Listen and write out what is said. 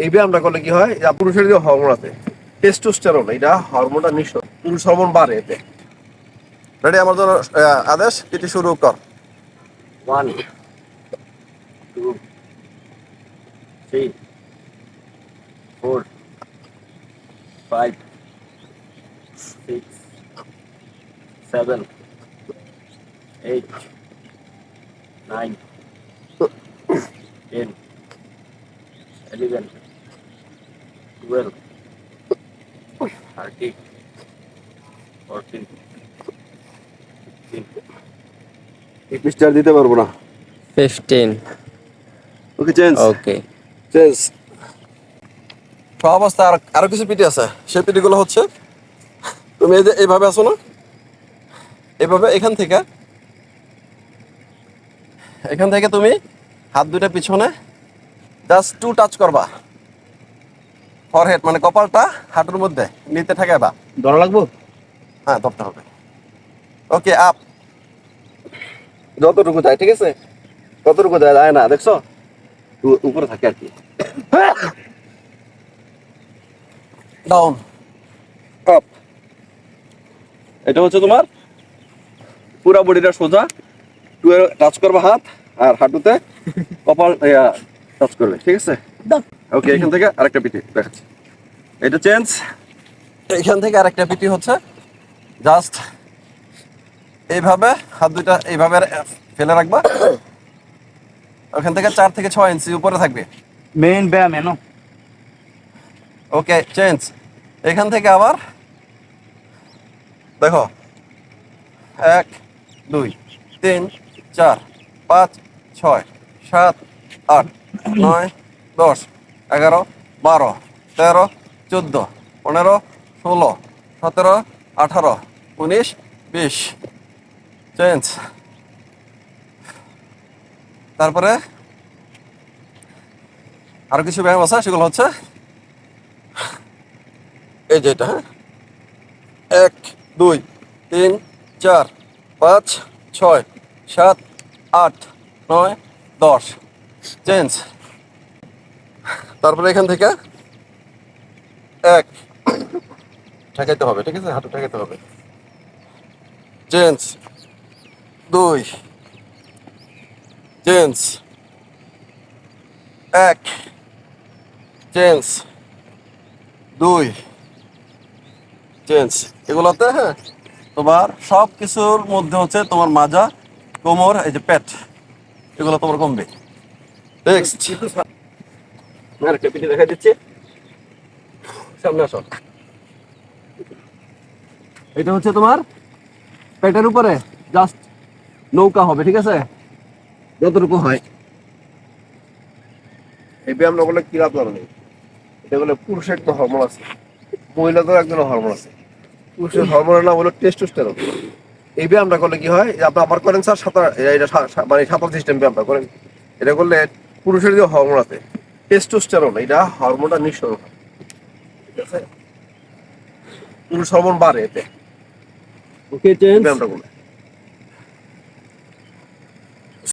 এই ব্যায়ামটা করলে কি হয়, পুরুষের যে হরমোন আছে টেস্টোস্টেরন, এটা হরমোনটা নিঃসরণ, পুরুষ হরমোন বাড়ে এতে। রেডি? আমার জন্য আদেশ, এটি শুরু কর। 1 2 3 4 5 6 7 8 9 10 11 12 13 14 15 মিস্টার দিতে পারবো না। 15. ওকে, চেঞ্জ। Okay. চেঞ্জ। সব অবস্থা আরো কিছু পিটি আছে। সেই পিটিগুলো হচ্ছে, তুমি এই যে এইভাবে আসো না, এইভাবে এখান থেকে তুমি হাত দুইটা পিছনে জাস্ট টু টাচ করবা, ফরহেড মানে কপালটা হাঁটুর মধ্যে নিতে ঠেকাইবা। ধরা লাগবো? হ্যাঁ, ধরতে হবে। ওকে, আপ। যতটুকু যায়, ঠিক আছে? কতটুকু যায় না, দেখছো? উপরে থাকে আর কি। Down, up. এটা হচ্ছে তোমার পুরা বডিটা সোজা, টুয়ে টাচ করবে হাত, আর হাঁটুতে কপাল টাচ করবে, ঠিক আছে? ওকে, এখান থেকে আরেকটা পিটি দেখাচ্ছি। এটা চেঞ্জ। এখান থেকে আরেকটা পিটি হচ্ছে জাস্ট এইভাবে হাত দুইটা এইভাবে ফেলে রাখবা, ওখান থেকে 4 থেকে 6 ইঞ্চি উপরে থাকবে। মেইন ব্যায়াম এনো। ওকে, চেঞ্জ। এখান থেকে আবার দেখো, 1 2 3 4 5 6 7 8 9 10 11 12 13 14 15 16 17 18 19 20। চেঞ্জ। তারপরে আরো কিছু ব্যায়াম আছে, সেগুলো হচ্ছে এই যে এটা, হ্যাঁ, 1 2 3 4 5 6 7 8 9 10। চেঞ্জ। তারপরে এখান থেকে 1 ঠেকাইতে হবে, ঠিক আছে? হাঁটু ঠেকাইতে হবে। চেঞ্জ। 2 চেঞ্জ। 1 চেঞ্জ। 2 চেঞ্জ। এগুলোতে, হ্যাঁ, তোমার সব কিছুর মধ্যে হচ্ছে তোমার মাজা, কোমর, এই যে পেট, এগুলো তোমার কমবে। নেক্সট আরেকটা পিঠে দেখা দিচ্ছি, সামনে আসো। এটা হচ্ছে তোমার পেটের উপরে জাস্ট নৌকা হবে, ঠিক আছে? যতটুকু হয়। এই ব্যায়ামটা বলে কি লাভ জানো? এটা বলে পুরুষের একটা হরমোন আছে, মহিলাদের একজন হরমোন আছে। পুরুষের হরমোনের নাম হলো টেস্টোস্টেরন। এই ব্যায়ামটা করলে কি হয়, আপনি আবার করেন স্যার, সাঁতার, এটা মানে সাঁতার সিস্টেম ব্যায়ামটা করেন। এটা করলে পুরুষের যে হরমোন আছে টেস্টোস্টেরন, এটা হরমোনটা নিঃসরণ হয়, ঠিক আছে? পুরুষ হরমোন বাড়ে এতে। ওকে, চেঞ্জ। ব্যায়ামটা করলে